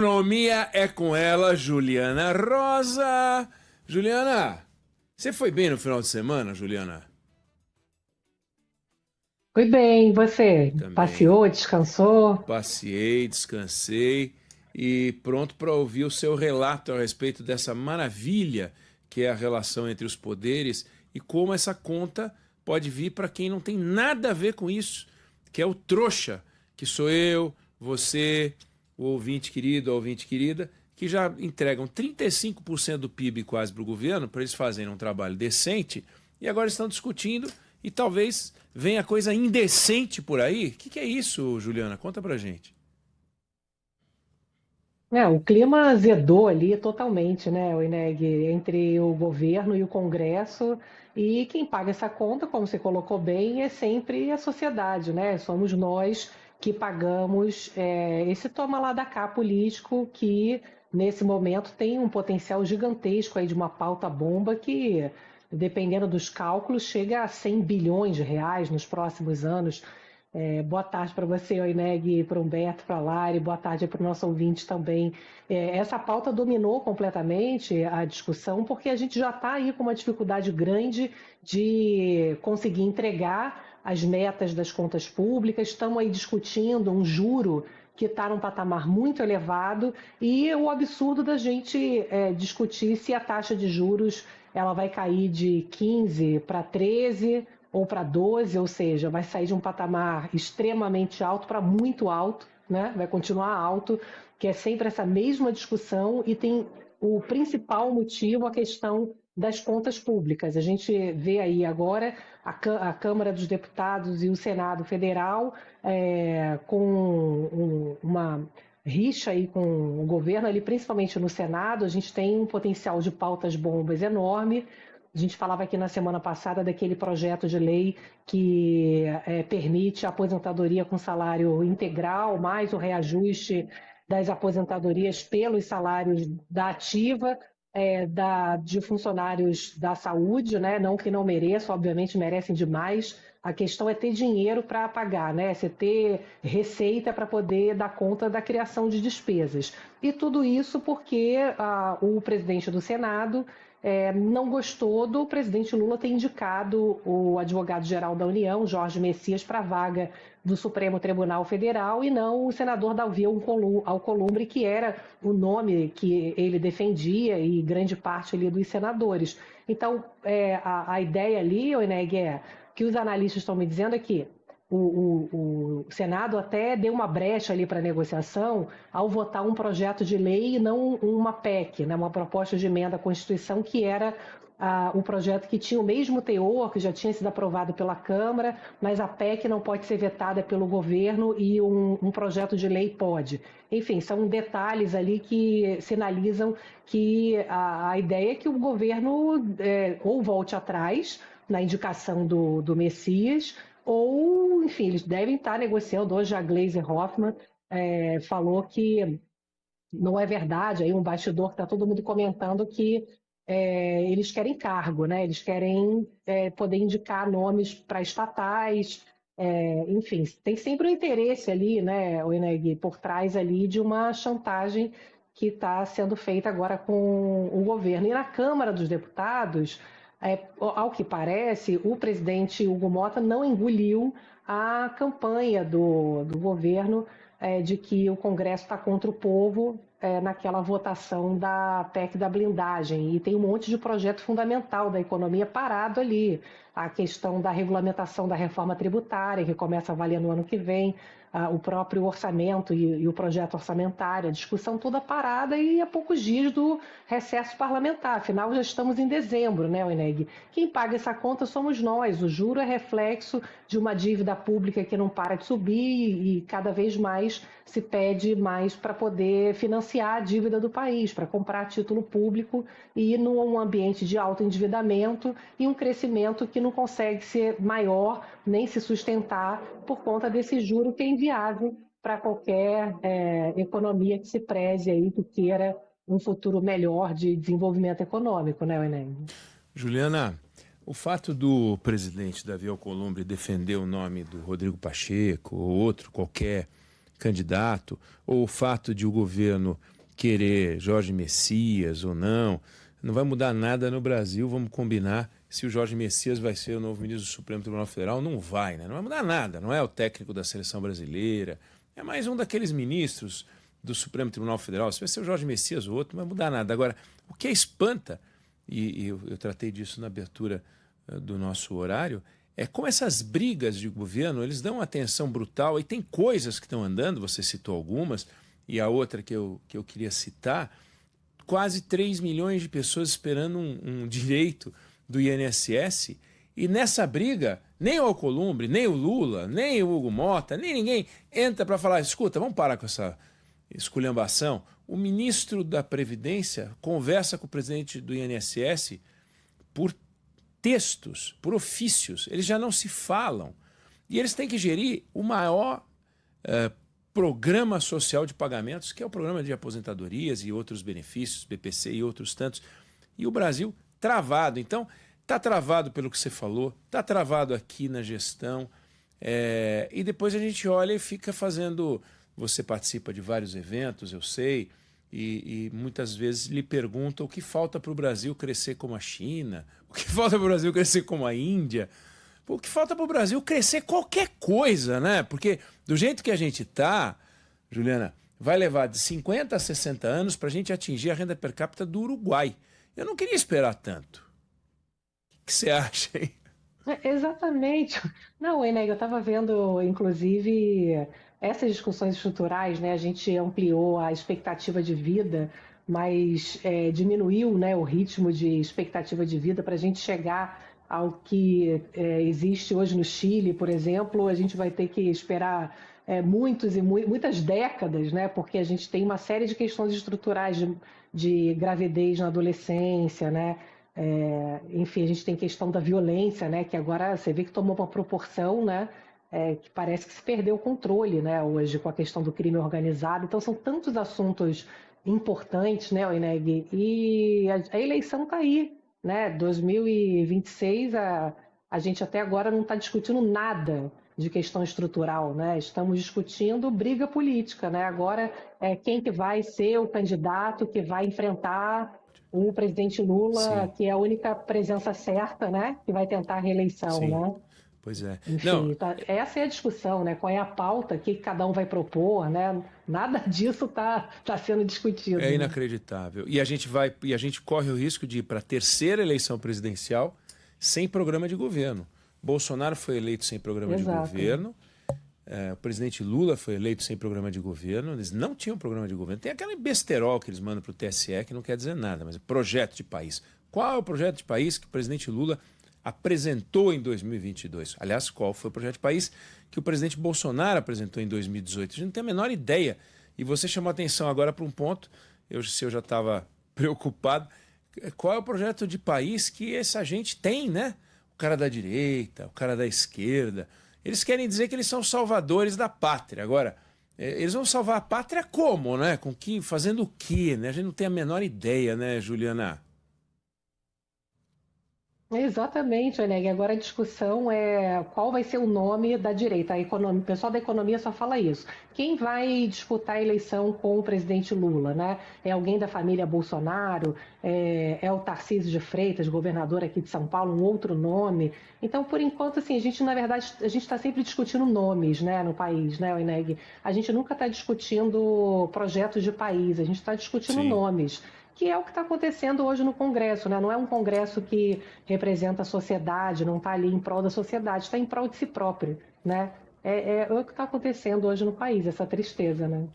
Economia é com ela, Juliana Rosa. Juliana, você foi bem no final de semana, Juliana? Fui bem, e você? Também. Passeou, descansou? Passeei, descansei e pronto para ouvir o seu relato a respeito dessa maravilha que é a relação entre os poderes e como essa conta pode vir para quem não tem nada a ver com isso, que é o trouxa, que sou eu, você, o ouvinte querido, a ouvinte querida, que já entregam 35% do PIB quase para o governo, para eles fazerem um trabalho decente, e agora estão discutindo e talvez venha coisa indecente por aí. O que é isso, Juliana? Conta pra gente. O clima azedou ali totalmente, né, o Ineg, entre o governo e o Congresso, e quem paga essa conta, como você colocou bem, é sempre a sociedade, né? Somos nós que pagamos esse toma lá da cá político que, nesse momento, tem um potencial gigantesco aí de uma pauta bomba que, dependendo dos cálculos, chega a 100 bilhões de reais nos próximos anos. Boa tarde para você, Oineg, para o Humberto, para a Lari, boa tarde para o nosso ouvinte também. Essa pauta dominou completamente a discussão, porque a gente já está aí com uma dificuldade grande de conseguir entregar as metas das contas públicas, estamos aí discutindo um juro que está num patamar muito elevado e o absurdo da gente discutir se a taxa de juros ela vai cair de 15 para 13 ou para 12, ou seja, vai sair de um patamar extremamente alto para muito alto, né? Vai continuar alto, que é sempre essa mesma discussão e tem o principal motivo a questão das contas públicas. A gente vê aí agora a Câmara dos Deputados e o Senado Federal com uma rixa aí com o governo, ali principalmente no Senado, a gente tem um potencial de pautas bombas enorme. A gente falava aqui na semana passada daquele projeto de lei que permite a aposentadoria com salário integral, mais o reajuste das aposentadorias pelos salários da ativa, de funcionários da saúde, né? Não que não mereçam, obviamente merecem demais. A questão é ter dinheiro para pagar, né? Você ter receita para poder dar conta da criação de despesas. E tudo isso porque o presidente do Senado não gostou do presidente Lula ter indicado o advogado-geral da União, Jorge Messias, para a vaga do Supremo Tribunal Federal e não o senador Davi Alcolumbre, que era o nome que ele defendia e grande parte ali dos senadores. Então, a ideia ali, Oineg, que os analistas estão me dizendo é que o Senado até deu uma brecha ali para negociação ao votar um projeto de lei e não uma PEC, né, uma proposta de emenda à Constituição, que era o projeto que tinha o mesmo teor, que já tinha sido aprovado pela Câmara, mas a PEC não pode ser vetada pelo governo e um projeto de lei pode. Enfim, são detalhes ali que sinalizam que a ideia é que o governo ou volte atrás na indicação do Messias, ou, enfim, eles devem estar negociando. Hoje a Gleisi Hoffmann falou que não é verdade, aí um bastidor que está todo mundo comentando que eles querem cargo, né? Eles querem poder indicar nomes para estatais, enfim, tem sempre um interesse ali, né, o Ineg, por trás ali de uma chantagem que está sendo feita agora com o governo. E na Câmara dos Deputados, ao que parece, o presidente Hugo Mota não engoliu a campanha do governo de que o Congresso está contra o povo naquela votação da PEC da blindagem. E tem um monte de projeto fundamental da economia parado ali. A questão da regulamentação da reforma tributária, que começa a valer no ano que vem, o próprio orçamento e o projeto orçamentário, a discussão toda parada e a poucos dias do recesso parlamentar. Afinal, já estamos em dezembro, né, Oineg? Quem paga essa conta somos nós. O juro é reflexo de uma dívida pública que não para de subir e cada vez mais se pede mais para poder financiar a dívida do país, para comprar título público e num ambiente de alto endividamento e um crescimento que não consegue ser maior nem se sustentar por conta desse juro que é inviável para qualquer economia que se preze aí, que queira um futuro melhor de desenvolvimento econômico, né, Enem? Juliana, o fato do presidente Davi Alcolumbre defender o nome do Rodrigo Pacheco ou outro qualquer candidato, ou o fato de o governo querer Jorge Messias ou não vai mudar nada no Brasil. Vamos combinar, se o Jorge Messias vai ser o novo ministro do Supremo Tribunal Federal, não vai, né? Não vai mudar nada, não é o técnico da seleção brasileira, é mais um daqueles ministros do Supremo Tribunal Federal. Se vai ser o Jorge Messias ou outro, não vai mudar nada. Agora, o que espanta, e eu tratei disso na abertura do nosso horário, é como essas brigas de governo, eles dão uma atenção brutal, e tem coisas que estão andando, você citou algumas, e a outra que eu queria citar, quase 3 milhões de pessoas esperando um direito do INSS, e nessa briga, nem o Alcolumbre, nem o Lula, nem o Hugo Mota, nem ninguém entra para falar, escuta, vamos parar com essa esculhambação. O ministro da Previdência conversa com o presidente do INSS por textos, por ofícios, eles já não se falam. E eles têm que gerir o maior programa social de pagamentos, que é o programa de aposentadorias e outros benefícios, BPC e outros tantos. E o Brasil travado. Então, está travado pelo que você falou, está travado aqui na gestão, e depois a gente olha e fica fazendo... Você participa de vários eventos, eu sei, e muitas vezes lhe perguntam o que falta para o Brasil crescer como a China, o que falta para o Brasil crescer como a Índia, o que falta para o Brasil crescer qualquer coisa, né? Porque do jeito que a gente está, Juliana, vai levar de 50 a 60 anos para a gente atingir a renda per capita do Uruguai. Eu não queria esperar tanto. O que você acha, hein? Exatamente. Não, Eneg, eu estava vendo, inclusive, essas discussões estruturais, né? A gente ampliou a expectativa de vida, mas diminuiu, né, o ritmo de expectativa de vida para a gente chegar ao que existe hoje no Chile, por exemplo. A gente vai ter que esperar muitas décadas, né? Porque a gente tem uma série de questões estruturais de gravidez na adolescência, né? Enfim, a gente tem questão da violência, né? Que agora você vê que tomou uma proporção, né? Que parece que se perdeu o controle, né? Hoje com a questão do crime organizado. Então são tantos assuntos importantes, né, Ineg? E a eleição está aí, né? 2026, a gente até agora não está discutindo nada de questão estrutural, né? Estamos discutindo briga política, né? Agora quem que vai ser o candidato que vai enfrentar o presidente Lula, Sim. que é a única presença certa, né? Que vai tentar a reeleição, Sim. né? Pois é. Enfim, essa é a discussão, né? Qual é a pauta, o que cada um vai propor, né? Nada disso tá sendo discutido. É inacreditável. E a gente corre o risco de ir para a terceira eleição presidencial sem programa de governo. Bolsonaro foi eleito sem programa de governo. O presidente Lula foi eleito sem programa de governo. Eles não tinham programa de governo. Tem aquela besterol que eles mandam para o TSE que não quer dizer nada, mas é projeto de país. Qual é o projeto de país que o presidente Lula apresentou em 2022? Aliás, qual foi o projeto de país que o presidente Bolsonaro apresentou em 2018? A gente não tem a menor ideia. E você chamou a atenção agora para um ponto, se eu já estava preocupado, qual é o projeto de país que essa gente tem, né? O cara da direita, o cara da esquerda, eles querem dizer que eles são salvadores da pátria. Agora, eles vão salvar a pátria como, né? Fazendo o quê, né? A gente não tem a menor ideia, né, Juliana? Exatamente, Oneg. Agora a discussão é qual vai ser o nome da direita. O pessoal da economia só fala isso. Quem vai disputar a eleição com o presidente Lula, né? É alguém da família Bolsonaro? É o Tarcísio de Freitas, governador aqui de São Paulo, um outro nome? Então, por enquanto, assim, na verdade, a gente está sempre discutindo nomes, né, no país, né, Oneg? A gente nunca está discutindo projetos de país, a gente está discutindo nomes. Que é o que está acontecendo hoje no Congresso, né? Não é um Congresso que representa a sociedade, não está ali em prol da sociedade, está em prol de si próprio, né? É o que está acontecendo hoje no país, essa tristeza, né?